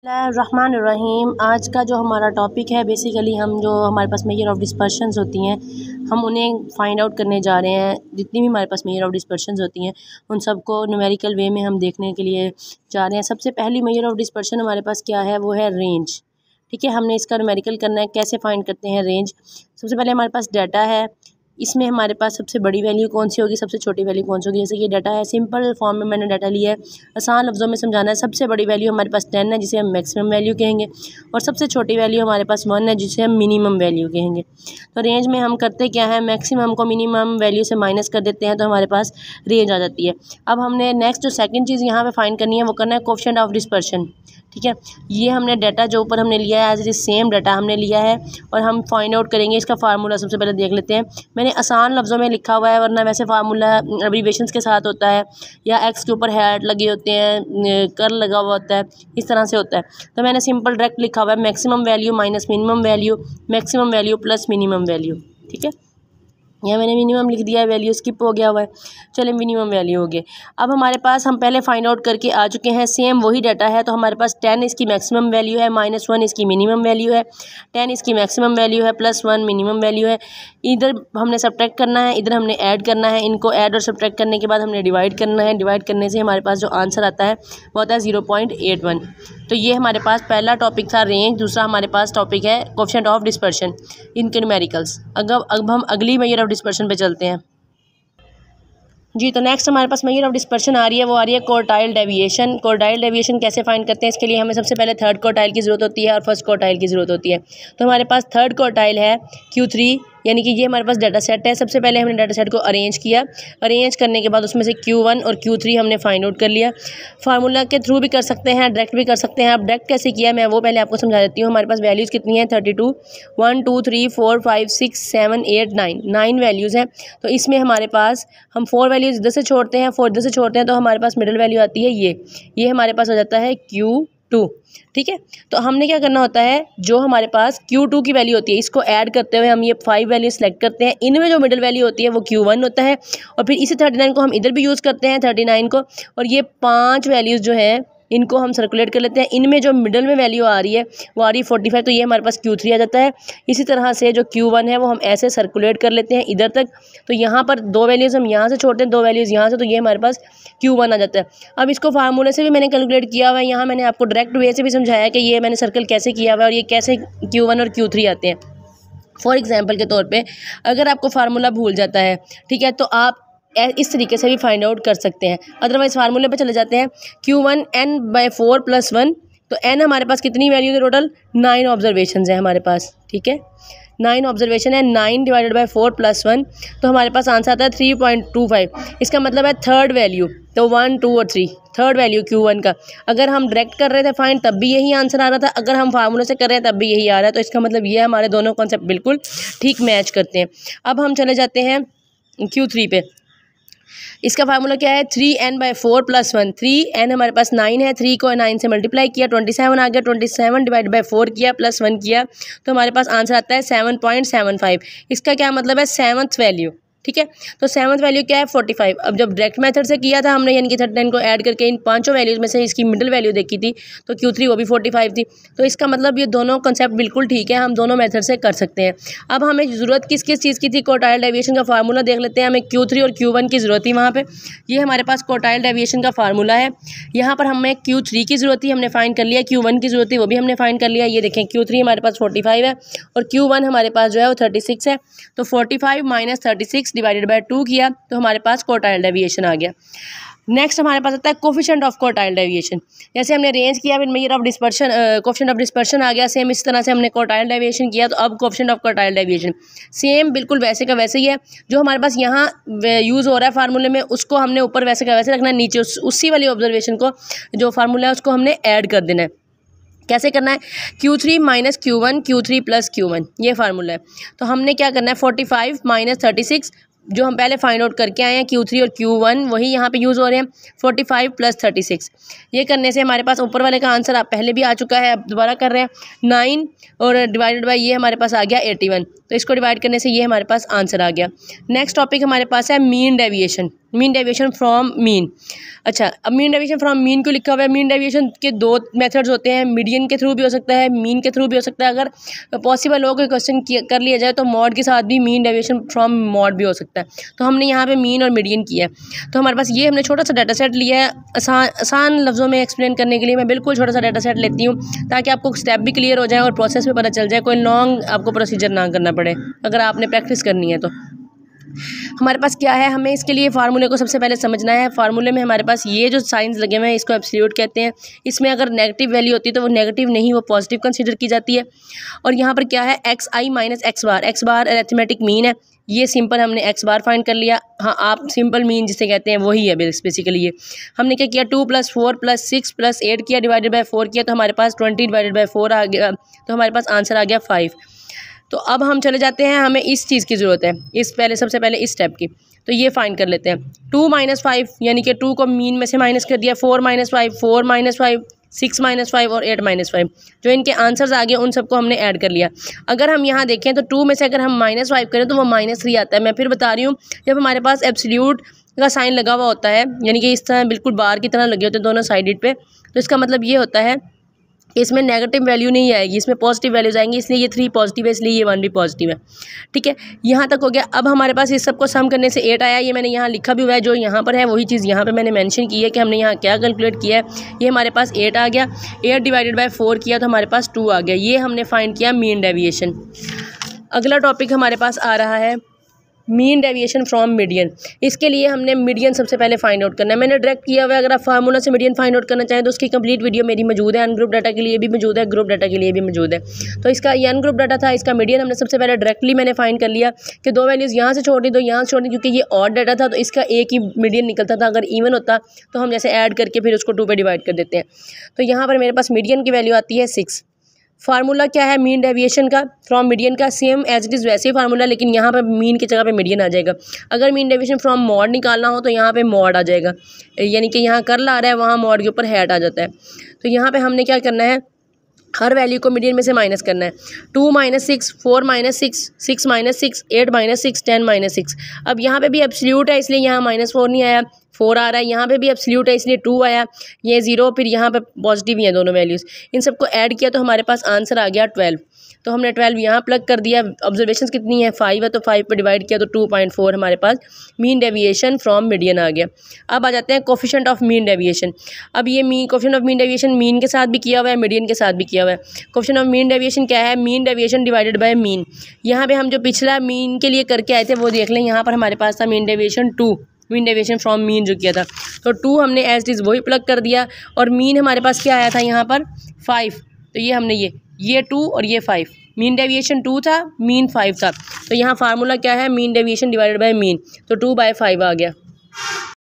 रहमानिर्रहीम। आज का जो हमारा टॉपिक है, बेसिकली हम जो हमारे पास मेजर ऑफ डिस्पर्शंस होती हैं, हम उन्हें फाइंड आउट करने जा रहे हैं। जितनी भी हमारे पास मेजर ऑफ डिस्पर्शंस होती हैं उन सबको न्यूमेरिकल वे में हम देखने के लिए जा रहे हैं। सबसे पहली मेजर ऑफ डिस्पर्शन हमारे पास क्या है, वो है रेंज। ठीक है, हमने इसका न्यूमेरिकल करना है। कैसे फाइंड करते हैं रेंज? सबसे पहले हमारे पास डाटा है, इसमें हमारे पास सबसे बड़ी वैल्यू कौन सी होगी, सबसे छोटी वैल्यू कौन सी होगी। जैसे कि डाटा है, सिंपल फॉर्म में मैंने डाटा लिया है, आसान लफ्ज़ों में समझाना है। सबसे बड़ी वैल्यू हमारे पास 10 है, जिसे हम मैक्सिमम वैल्यू कहेंगे, और सबसे छोटी वैल्यू हमारे पास 1 है, जिसे हम मिनिमम वैल्यू कहेंगे। तो रेंज में हम करते क्या है, मैक्सिमम को मिनिमम वैल्यू से माइनस कर देते हैं, तो हमारे पास रेंज आ जाती है। अब हमने नेक्स्ट जो सेकंड चीज़ यहाँ पे फाइंड करनी है, वो करना है कोएफिशिएंट ऑफ डिस्पर्शन। ठीक है, ये हमने डाटा जो ऊपर हमने लिया है, as it is same data हमने लिया है, और हम फाइंड आउट करेंगे इसका फार्मूला। सबसे पहले देख लेते हैं, मैंने आसान लफ्ज़ों में लिखा हुआ है, वरना वैसे फार्मूला एब्रीविएशंस के साथ होता है, या एक्स के ऊपर हैट लगे होते हैं, कर लगा हुआ होता है, इस तरह से होता है। तो मैंने सिंपल डायरेक्ट लिखा हुआ है, maximum value minus minimum value, maximum value plus minimum value. ठीक है, यहाँ मैंने मिनिमम लिख दिया है, वैल्यू स्किप हो गया हुआ है। चलिए, मिनिमम वैल्यू हो गए। अब हमारे पास हम पहले फाइंड आउट करके आ चुके हैं, सेम वही डाटा है। तो हमारे पास 10 इसकी मैक्सिमम वैल्यू है, -1 इसकी मिनिमम वैल्यू है, 10 इसकी मैक्सिमम वैल्यू है, +1 मिनिमम वैल्यू है। इधर हमने सब्ट्रैक्ट करना है, इधर हमने ऐड करना है। इनको ऐड और सब्ट्रैक्ट करने के बाद हमने डिवाइड करना है। डिवाइड करने से हमारे पास जो आंसर आता है वो आता है 0.81। तो ये हमारे पास पहला टॉपिक था रेंज। दूसरा हमारे पास टॉपिक है coefficient of dispersion in numericals. अब हम अगली मेजर ऑफ डिस्पर्शन पे चलते हैं जी। तो नेक्स्ट हमारे पास मेजर ऑफ डिस्पर्शन आ रही है, वो आ रही है क्वार्टाइल डेविएशन। क्वार्टाइल डेविएशन कैसे फाइंड करते हैं? इसके लिए हमें सबसे पहले थर्ड क्वार्टाइल की ज़रूरत होती है और फर्स्ट क्वार्टाइल की ज़रूरत होती है। तो हमारे पास थर्ड क्वार्टाइल है Q3, यानी कि ये हमारे पास डाटा सेट है। सबसे पहले हमने डाटा सेट को अरेंज किया, अरेंज करने के बाद उसमें से Q1 और Q3 हमने फाइंड आउट कर लिया। फार्मूला के थ्रू भी कर सकते हैं, डायरेक्ट भी कर सकते हैं। अब डायरेक्ट कैसे किया मैं वो पहले आपको समझा देती हूँ। हमारे पास वैल्यूज़ कितनी है? 32, 1 2 3 4 5 6 7 8 9 वैल्यूज़ हैं। तो इसमें हमारे पास हम 4 वैल्यूज़ इधर से छोड़ते हैं, 4 इधर से छोड़ते हैं, तो हमारे पास मिडिल वैल्यू आती है ये हमारे पास आ जाता है Q2। ठीक है, तो हमने क्या करना होता है, जो हमारे पास Q2 की वैल्यू होती है, इसको ऐड करते हुए हम ये 5 वैल्यू सेलेक्ट करते हैं। इनमें जो मिडिल वैल्यू होती है वो Q1 होता है, और फिर इसी 39 को हम इधर भी यूज़ करते हैं, 39 को, और ये 5 वैल्यूज़ जो हैं इनको हम सर्कुलेट कर लेते हैं। इनमें जो मिडल में वैल्यू आ रही है वो आ रही है 45, तो ये हमारे पास Q3 आ जाता है। इसी तरह से जो Q1 है वो हम ऐसे सर्कुलेट कर लेते हैं इधर तक। तो यहाँ पर 2 वैल्यूज़ हम यहाँ से छोड़ते हैं, 2 वैल्यूज़ यहाँ से, तो ये हमारे पास Q1 आ जाता है। अब इसको फार्मूले से भी मैंने कैलकुलेट किया हुआ है, यहाँ मैंने आपको डायरेक्ट वे से भी समझाया कि ये मैंने सर्कल कैसे किया हुआ है और ये कैसे Q1 और Q3 आते हैं। फॉर एग्जाम्पल के तौर पर अगर आपको फार्मूला भूल जाता है, ठीक है, तो आप इस तरीके से भी फाइंड आउट कर सकते हैं। अदरवाइज फार्मूले पे चले जाते हैं, Q1 n/4 + 1। तो n हमारे पास कितनी वैल्यू है? टोटल 9 ऑब्जर्वेशन है हमारे पास। ठीक है, 9 ऑब्जर्वेशन है, 9 / 4 + 1, तो हमारे पास आंसर आता है 3.25। इसका मतलब है थर्ड वैल्यू, तो 1 2 और 3 थर्ड वैल्यू Q1 का। अगर हम डायरेक्ट कर रहे थे फाइंड तब भी यही आंसर आ रहा था, अगर हम फार्मूले से कर रहे हैं तब भी यही आ रहा है। तो इसका मतलब ये हमारे दोनों कॉन्सेप्ट बिल्कुल ठीक मैच करते हैं। अब हम चले जाते हैं Q3 पे। इसका फार्मूला क्या है? 3n/4 + 1। 3n हमारे पास 9 है, 3 को 9 से मल्टीप्लाई किया, 27 आ गया, 27 / 4 किया, +1 किया, तो हमारे पास आंसर आता है 7.75। इसका क्या मतलब है? 7th value. ठीक है, तो 7th वैल्यू क्या है? 45। अब जब डायरेक्ट मेथड से किया था हमने, यानी कि 39 को ऐड करके इन पांचों वैल्यूज़ में से इसकी मिडिल वैल्यू देखी थी, तो Q3 वो भी 45 थी। तो इसका मतलब ये दोनों कॉन्सेप्ट बिल्कुल ठीक है, हम दोनों मेथड से कर सकते हैं। अब हमें ज़रूरत किस किस चीज़ की थी? क्वार्टाइल डेविएशन का फार्मूला देख लेते हैं। हमें Q3 और Q1 की ज़रूरत थी वहाँ पर। ये हमारे पास क्वार्टाइल डेविएशन का फार्मूला है। यहाँ पर हमें Q3 की ज़रूरत थी, हमने फाइंड कर लिया। Q1 की ज़रूरत थी, वो भी हमने फाइंड कर लिया। ये देखें, Q3 हमारे पास 45 है और Q1 हमारे पास जो है वो 36 है। तो 45 - 36 / 2 किया, तो हमारे पास क्वार्टाइल डेविएशन आ गया। नेक्स्ट हमारे पास आता है कोएफिशिएंट ऑफ क्वार्टाइल डेविएशन। जैसे हमने रेंज किया, फिर measure of dispersion, coefficient of dispersion आ गया। सेम इस तरह से हमने क्वार्टाइल डेविएशन किया, तो अब coefficient of quartile deviation same बिल्कुल वैसे का वैसे ही है। जो हमारे पास यहाँ यूज़ हो रहा है फार्मूले में, उसको हमने ऊपर वैसे का वैसे रखना है, नीचे उसी वाली ऑब्जर्वेशन को जो फार्मूला है उसको हमने ऐड कर देना है। कैसे करना है? Q3 - Q1, Q3 + Q1, ये फार्मूला है। तो हमने क्या करना है? 45 - 36, जो हम पहले फाइंड आउट करके आए हैं, Q3 और Q1 वही यहाँ पे यूज़ हो रहे हैं। 45 + 36, ये करने से हमारे पास ऊपर वाले का आंसर आप पहले भी आ चुका है, अब दोबारा कर रहे हैं। 9 और डिवाइडेड बाय ये हमारे पास आ गया 81, तो इसको डिवाइड करने से ये हमारे पास आंसर आ गया। नेक्स्ट टॉपिक हमारे पास है mean deviation. Mean deviation from mean. अच्छा, अब मीन डेविएशन फ्रॉम मीन को लिखा हुआ है। मीन डेविएशन के दो मेथड्स होते हैं, मीडियन के थ्रू भी हो सकता है, मीन के थ्रू भी हो सकता है। अगर पॉसिबल हो कोई क्वेश्चन कर लिया जाए तो मॉड के साथ भी मीन डेविएशन फ्रॉम मॉड भी हो सकता है। तो हमने यहाँ पे मीन और मीडियन किया है। तो हमारे पास ये हमने छोटा सा डाटा सेट लिया है। आसान लफ्ज़ों में एक्सप्लेन करने के लिए मैं बिल्कुल छोटा सा डाटा सेट लेती हूँ ताकि आपको स्टेप भी क्लियर हो जाए और प्रोसेस भी पता चल जाए, कोई लॉन्ग आपको प्रोसीजर ना करना पड़े अगर आपने प्रैक्टिस करनी है तो। हमारे पास क्या है, हमें इसके लिए फार्मूले को सबसे पहले समझना है। फार्मूले में हमारे पास ये जो साइंस लगे हुए हैं इसको एब्सोल्यूट कहते हैं। इसमें अगर नेगेटिव वैल्यू होती है तो वो नेगेटिव नहीं, वो पॉजिटिव कंसीडर की जाती है। और यहाँ पर क्या है, एक्स आई माइनस एक्स बार अरिथमेटिक मीन है। ये सिंपल हमने एक्स बार फाइंड कर लिया। हाँ, आप सिंपल मीन जिसे कहते हैं वही है बेसिकली। ये हमने क्या किया, 2 + 4 + 6 + 8 किया, डिवाइडेड बाय 4 किया, तो हमारे पास 20 डिवाइडेड बाय 4 आ गया। तो हमारे पास आंसर आ गया 5। तो अब हम चले जाते हैं, हमें इस चीज़ की ज़रूरत है, सबसे पहले इस स्टेप की। तो ये फाइंड कर लेते हैं। 2 - 5 यानी कि 2 को मीन में से माइनस कर दिया, 4 - 5, 4 - 5, 6 - 5 और 8 - 5। जो इनके आंसर्स आ गए उन सबको हमने ऐड कर लिया। अगर हम यहाँ देखें तो 2 में से अगर हम -5 करें तो वो -3 आता है। मैं फिर बता रही हूँ, जब हमारे पास एब्सोल्यूट का साइन लगा हुआ होता है, यानी कि इस तरह बिल्कुल बार की तरह लगे होते हैं दोनों साइड पे, तो इसका मतलब ये होता है इसमें नेगेटिव वैल्यू नहीं आएगी, इसमें पॉजिटिव वैल्यूज आएंगी। इसलिए ये 3 पॉजिटिव है, इसलिए ये 1 भी पॉजिटिव है। ठीक है, यहाँ तक हो गया। अब हमारे पास इस सबको सम करने से 8 आया। ये मैंने यहाँ लिखा भी हुआ है, जो यहाँ पर है वही चीज़ यहाँ पे मैंने मेंशन की है कि हमने यहाँ क्या कैलकुलेट किया है। ये हमारे पास 8 आ गया। 8 डिवाइडेड बाय 4 किया तो हमारे पास 2 आ गया। ये हमने फाइंड किया मीन डेविएशन। अगला टॉपिक हमारे पास आ रहा है मीन डेविएशन फ्रॉम मीडियन। इसके लिए हमने मीडियन सबसे पहले फाइंड आउट करना है। मैंने डायरेक्ट किया हुआ है। अगर आप फार्मूला से मीडियन फाइंड आउट करना चाहें तो उसकी कंप्लीट वीडियो मेरी मौजूद है। अनग्रुप डाटा के लिए भी मौजूद है, ग्रुप डाटा के लिए भी मौजूद है। तो इसका ये अनग्रुप डाटा था, इसका मीडियन हमने सबसे पहले डायरेक्टली मैंने फाइंड कर लिया कि 2 वैल्यूज़ यहाँ से छोड़ दी, 2 यहाँ से छोड़ दी, क्योंकि ये ऑड डाटा था तो इसका एक ही मीडियन निकलता था। अगर इवन होता तो हम जैसे ऐड करके फिर उसको 2 पे डिवाइड कर देते हैं। तो यहाँ पर मेरे पास मीडियन की वैल्यू आती है 6। फार्मूला क्या है मीन डेविएशन का फ्रॉम मीडियन का, सेम एज इट इज़ वैसे ही फार्मूला, लेकिन यहाँ पर मीन की जगह पे मीडियन आ जाएगा। अगर मीन डेविएशन फ्रॉम मॉड निकालना हो तो यहाँ पे मॉड आ जाएगा, यानी कि यहाँ कर्ल आ रहा है, वहाँ मॉड के ऊपर हैट आ जाता है। तो यहाँ पे हमने क्या करना है, हर वैल्यू को मीडियन में से माइनस करना है। 2 - 6, 4 - 6, 6 - 6, 8 - 6, 10 - 6। अब यहाँ पे भी एब्सोल्यूट है इसलिए यहाँ -4 नहीं आया, 4 आ रहा है। यहाँ पे भी एब्सोल्यूट है इसलिए 2 आया, ये 0, फिर यहाँ पे पॉजिटिव ही है दोनों वैल्यूज़। इन सबको ऐड किया तो हमारे पास आंसर आ गया 12। तो हमने 12 यहाँ प्लग कर दिया। ऑब्जर्वेशन कितनी है, 5 है, तो 5 पर डिवाइड किया तो 2.4 हमारे पास मीन डेविएशन फ्रॉम मीडियन आ गया। अब आ जाते हैं कोफिशिएंट ऑफ मीन डेविएशन। अब ये coefficient of mean deviation mean के साथ भी किया हुआ है, मीडियन के साथ भी किया हुआ है। कोफिशिएंट ऑफ मीन डेविएशन क्या है, mean deviation divided by mean. यहाँ पे हम जो पिछला मीन के लिए करके आए थे वो देख लें। यहाँ पर हमारे पास था mean deviation 2, mean deviation from mean जो किया था, तो 2 हमने एज इट इज़ वही प्लग कर दिया। और मीन हमारे पास क्या आया था यहाँ पर 5, तो ये हमने ये 2 और ये 5, मीन डेविएशन 2 था, मीन 5 था। तो यहाँ फार्मूला क्या है, mean deviation divided by mean, तो 2/5 आ गया।